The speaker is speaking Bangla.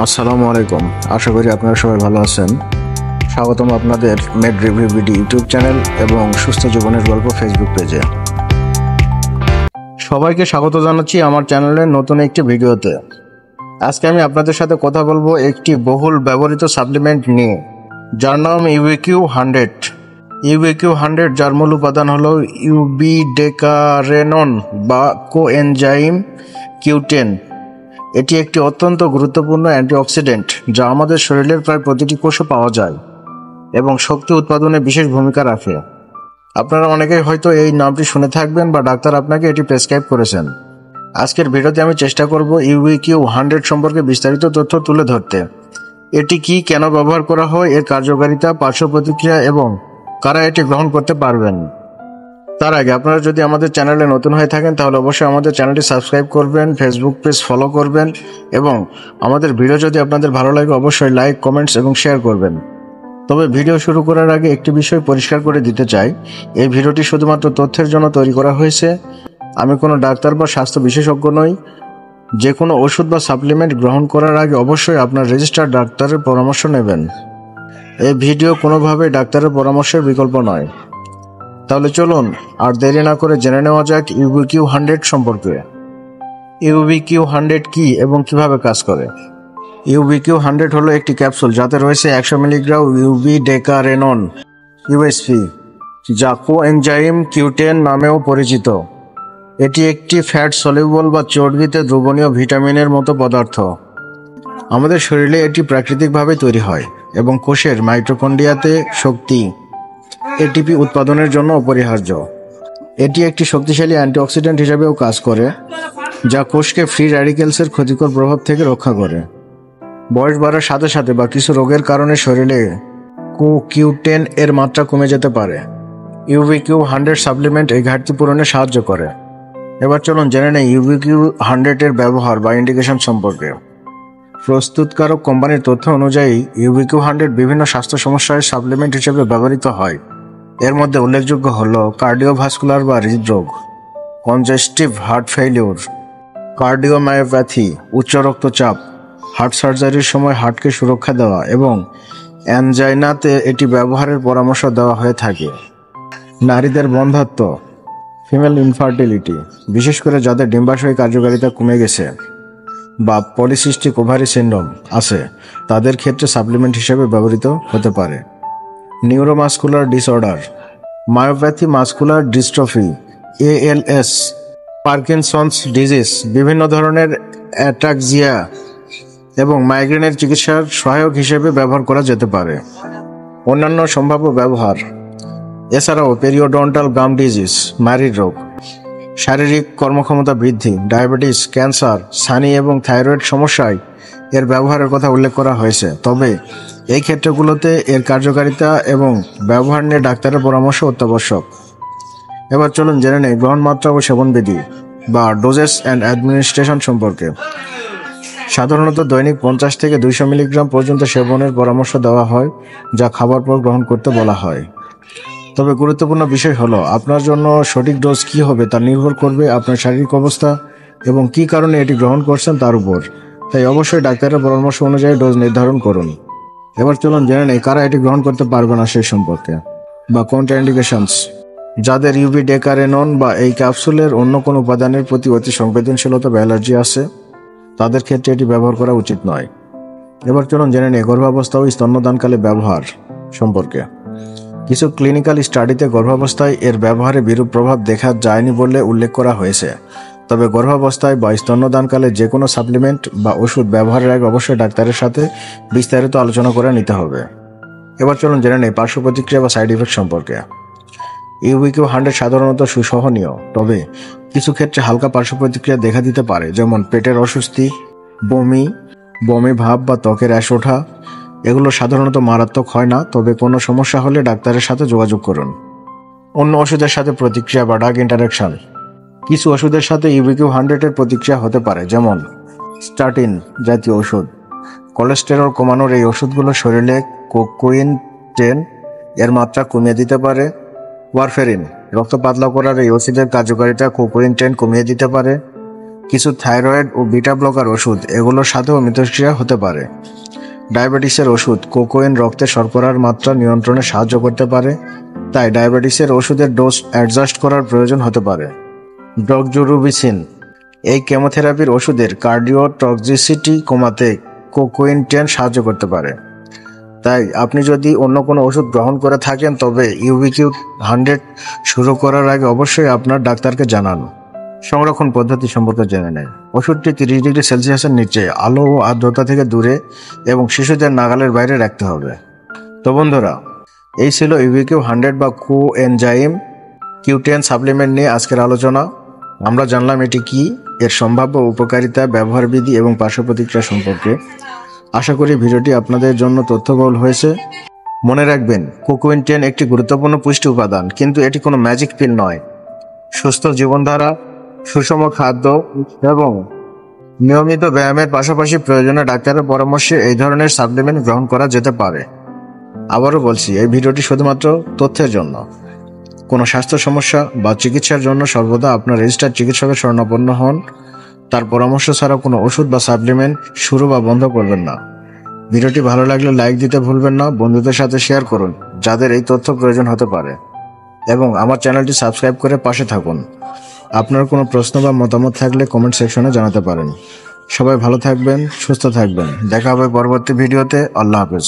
আসসালামু আলাইকুম। আশা করি আপনারা সবাই ভালো আছেন। স্বাগতম আপনাদের মেড রিভিউ ভিডি ইউটিউব চ্যানেল এবং সুস্থ জীবনের গল্প ফেসবুক পেজে। সবাইকে স্বাগত জানাচ্ছি আমার চ্যানেলের নতুন একটি ভিডিওতে। আজকে আমি আপনাদের সাথে কথা বলবো একটি বহুল ব্যবহৃত সাপ্লিমেন্ট নিয়ে, যার নাম UBQ100। UBQ100 যার মূল উপাদান হলো ইউবিডেকারেনন বা কোএনজাইম Q10। এটি একটি অত্যন্ত গুরুত্বপূর্ণ অ্যান্টিঅক্সিডেন্ট যা আমাদের শরীরের প্রায় প্রতিটি কোষে পাওয়া যায় এবং শক্তি উৎপাদনে বিশেষ ভূমিকা রাখে। আপনারা অনেকেই হয়তো এই নামটি শুনে থাকবেন বা ডাক্তার আপনাকে এটি প্রেসক্রাইব করেছেন। আজকের ভিডিওতে আমি চেষ্টা করব UBQ100 সম্পর্কে বিস্তারিত তথ্য তুলে ধরতে। এটি কি, কেন ব্যবহার করা হয়, এর কার্যকারিতা, পার্শ্ব প্রতিক্রিয়া এবং কারা এটি গ্রহণ করতে পারবেন। তার আগে আপনারা যদি আমাদের চ্যানেলে নতুন হয়ে থাকেন তাহলে অবশ্যই আমাদের চ্যানেলটি সাবস্ক্রাইব করবেন, ফেসবুক পেজ ফলো করবেন এবং আমাদের ভিডিও যদি আপনাদের ভালো লাগে অবশ্যই লাইক, কমেন্টস এবং শেয়ার করবেন। তবে ভিডিও শুরু করার আগে একটি বিষয় পরিষ্কার করে দিতে চাই, এই ভিডিওটি শুধুমাত্র তথ্যের জন্য তৈরি করা হয়েছে। আমি কোনো ডাক্তার বা স্বাস্থ্য বিশেষজ্ঞ নই। যে কোনো ওষুধ বা সাপ্লিমেন্ট গ্রহণ করার আগে অবশ্যই আপনার রেজিস্টার্ড ডাক্তারের পরামর্শ নেবেন। এই ভিডিও কোনোভাবেই ডাক্তারের পরামর্শের বিকল্প নয়। তাহলে চলুন আর দেরি না করে জেনে নেওয়া যাক UBQ100 সম্পর্কে। UBQ100 কি এবং কিভাবে কাজ করে। UBQ100 হলো একটি ক্যাপসুল যাতে রয়েছে 100 মিলিগ্রাম ইউবিডেকারেনন USP, যা কোএনজাইম Q10 নামেও পরিচিত। এটি একটি ফ্যাট সলিউবল বা চর্বিতে দ্রবণীয় ভিটামিনের মতো পদার্থ। আমাদের শরীরে এটি প্রাকৃতিকভাবে তৈরি হয় এবং কোষের মাইটোকন্ড্রিয়াতে শক্তি ATP উৎপাদনের জন্য অপরিহার্য। এটি একটি শক্তিশালী অ্যান্টিঅক্সিডেন্ট হিসেবেও কাজ করে, যা কোষকে ফ্রি র্যাডিক্যালসের ক্ষতিকর প্রভাব থেকে রক্ষা করে। বয়স বাড়ার সাথে সাথে বা কিছু রোগের কারণে শরীরে Q10 এর মাত্রা কমে যেতে পারে। UBQ100 সাপ্লিমেন্ট এই ঘাটতি পূরণে সাহায্য করে। এবার চলুন জেনে নেই UBQ100 এর ব্যবহার বা ইন্ডিকেশন সম্পর্কে। প্রস্তুতকারক কোম্পানির তথ্য অনুযায়ী UBQ100 বিভিন্ন স্বাস্থ্য সমস্যার সাপ্লিমেন্ট হিসেবে ব্যবহৃত হয়। এর মধ্যে উল্লেখযোগ্য হল কার্ডিওভাস্কুলার বা হৃদরোগ, কনজেস্টিভ হার্ট ফেইলিউর, কার্ডিওমায়োপ্যাথি, উচ্চ রক্তচাপ, হার্ট সার্জারির সময় হার্টকে সুরক্ষা দেওয়া এবং অ্যানজাইনাতে এটি ব্যবহারের পরামর্শ দেওয়া হয়ে থাকে। নারীদের বন্ধ্যাত্ব, ফিমেল ইনফার্টিলিটি, বিশেষ করে যাদের ডিম্বাশয় কার্যকারিতা কমে গেছে বা পলিসিস্টিক ওভারি সিন্ড্রোম আছে, তাদের ক্ষেত্রে সাপ্লিমেন্ট হিসেবে ব্যবহৃত হতে পারে। Neuromuscular disorder, myopathy, muscular dystrophy ALS, Parkinson's disease, বিভিন্ন ধরনের অ্যাটাক্সিয়া এবং মাইগ্রেনের চিকিৎসার সহায়ক হিসেবে ব্যবহার করা যেতে পারে। অন্যান্য সম্ভাব্য ব্যবহার এছাড়াও পেরিওডন্টাল গাম ডিজিজ, মারির রোগ, শারীরিক কর্মক্ষমতা বৃদ্ধি, ডায়াবেটিস, ক্যান্সার, ছানি এবং থাইরয়েড সমস্যায় এর ব্যবহারের কথা উল্লেখ করা হয়েছে। তবে এই ক্ষেত্রগুলোতে এর কার্যকারিতা এবং ব্যবহার নিয়ে ডাক্তারের পরামর্শ অত্যাবশ্যক। এবার চলুন জেনে নেই গ্রহণ মাত্রা ও সেবনবিধি বা ডোজেস অ্যান্ড অ্যাডমিনিস্ট্রেশন সম্পর্কে। সাধারণত দৈনিক 50 থেকে 200 মিলিগ্রাম পর্যন্ত সেবনের পরামর্শ দেওয়া হয়, যা খাবার পর গ্রহণ করতে বলা হয়। তবে গুরুত্বপূর্ণ বিষয় হলো আপনার জন্য সঠিক ডোজ কী হবে তা নির্ভর করবে আপনার শারীরিক অবস্থা এবং কী কারণে এটি গ্রহণ করছেন তার উপর। তাই অবশ্যই ডাক্তারের পরামর্শ অনুযায়ী ডোজ নির্ধারণ করুন। এবার চলুন জেনে নেই কারা এটি গ্রহণ করতে পারবে না সেই সম্পর্কে বা কন্ট্রাইন্ডিকেশনস। যাদের ইউবিডেকারেনন বা এই ক্যাপসুলের অন্য কোনো উপাদানের প্রতি অতি সংবেদনশীলতা বা অ্যালার্জি আছে, তাদের ক্ষেত্রে এটি ব্যবহার করা উচিত নয়। এবার চলুন জেনে নেই গর্ভাবস্থা ও স্তন্যদানকালে ব্যবহার সম্পর্কে। কিছু ক্লিনিক্যাল স্টাডিতে গর্ভাবস্থায় এর ব্যবহারে বিরূপ প্রভাব দেখা যায়নি বলে উল্লেখ করা হয়েছে। তবে গর্ভাবস্থায় বা স্তন্যদানকালে যে কোনো সাপ্লিমেন্ট বা ওষুধ ব্যবহারের আগে অবশ্যই ডাক্তারের সাথে বিস্তারিত আলোচনা করে নিতে হবে। এবার চলুন জেনে নেই পার্শ্ব প্রতিক্রিয়া বা সাইড ইফেক্ট সম্পর্কে। UBQ100 সাধারণত সুসহনীয়, তবে কিছু ক্ষেত্রে হালকা পার্শ্ব প্রতিক্রিয়া দেখা দিতে পারে, যেমন পেটের অস্বস্তি, বমি ভাব বা ত্বকের অ্যাশ ওঠা। এগুলো সাধারণত মারাত্মক হয় না, তবে কোনো সমস্যা হলে ডাক্তারের সাথে যোগাযোগ করুন। অন্য ওষুধের সাথে প্রতিক্রিয়া বা ড্রাগ ইন্টারাকশন। কিছু ওষুধের সাথে UBQ100 এর প্রতিক্রিয়া হতে পারে, যেমন স্টাটিন জাতীয় ওষুধ। কোলেস্টেরল কমানোর এই ওষুধগুলো শরীরে Q10 এর মাত্রা কমিয়ে দিতে পারে। ওয়ারফেরিন রক্ত পাতলা করার এই ওষুধের কার্যকারিতা Q10 কমিয়ে দিতে পারে। কিছু থাইরয়েড ও বিটা ব্লকার ওষুধ, এগুলোর সাথেও মিথস্ক্রিয়া হতে পারে। ডায়াবেটিসের ওষুধ কোকোয়েন রক্তে শর্করার মাত্রা নিয়ন্ত্রণে সাহায্য করতে পারে, তাই ডায়াবেটিসের ওষুধের ডোজ অ্যাডজাস্ট করার প্রয়োজন হতে পারে। ডক্সোরুবিসিন, এই কেমোথেরাপির ওষুধের কার্ডিওটক্সিসিটি কমাতে কোকোয়েন 10 সাহায্য করতে পারে। তাই আপনি যদি অন্য কোনো ওষুধ গ্রহণ করে থাকেন তবে ইউবিকিউ 100 শুরু করার আগে অবশ্যই আপনার ডাক্তারকে জানান। সংরক্ষণ পদ্ধতি সম্পর্কে জেনে নেন। ওষুধটি 30 ডিগ্রি সেলসিয়াসের নিচে, আলো ও আর্দ্রতা থেকে দূরে এবং শিশুদের নাগালের বাইরে রাখতে হবে। তো বন্ধুরা, এই ছিল ইউবিকিউ 100 বা কোএনজাইম Q10 সাপ্লিমেন্ট নিয়ে আজকের আলোচনা। আমরা জানলাম এটি কি, এর সম্ভাব্য উপকারিতা, ব্যবহার বিধি এবং পার্শ্ব প্রতিক্রিয়া সম্পর্কে। আশা করি ভিডিওটি আপনাদের জন্য তথ্যবহুল হয়েছে। মনে রাখবেন, কোকোয়েন 10 একটি গুরুত্বপূর্ণ পুষ্টি উপাদান, কিন্তু এটি কোনো ম্যাজিক পিল নয়। সুস্থ জীবনধারা, সুষম খাদ্য এবং নিয়মিত ব্যায়ামের পাশাপাশি প্রয়োজনে ডাক্তারের পরামর্শে এই ধরনের সাপ্লিমেন্ট গ্রহণ করা যেতে পারে। আবারও বলছি, এই ভিডিওটি শুধুমাত্র তথ্যের জন্য। কোনো স্বাস্থ্য সমস্যা বা চিকিৎসার জন্য সর্বদা আপনার রেজিস্টার্ড চিকিৎসকের শরণাপন্ন হন। তার পরামর্শ ছাড়া কোনো ওষুধ বা সাপ্লিমেন্ট শুরু বা বন্ধ করবেন না। ভিডিওটি ভালো লাগলে লাইক দিতে ভুলবেন না, বন্ধুদের সাথে শেয়ার করুন যাদের এই তথ্য প্রয়োজন হতে পারে, এবং আমার চ্যানেলটি সাবস্ক্রাইব করে পাশে থাকুন। আপনার কোনো প্রশ্ন বা মতামত থাকলে কমেন্ট সেকশনে জানাতে পারেন। সবাই ভালো থাকবেন, সুস্থ থাকবেন। দেখা হবে পরবর্তী ভিডিওতে। আল্লাহ হাফেজ।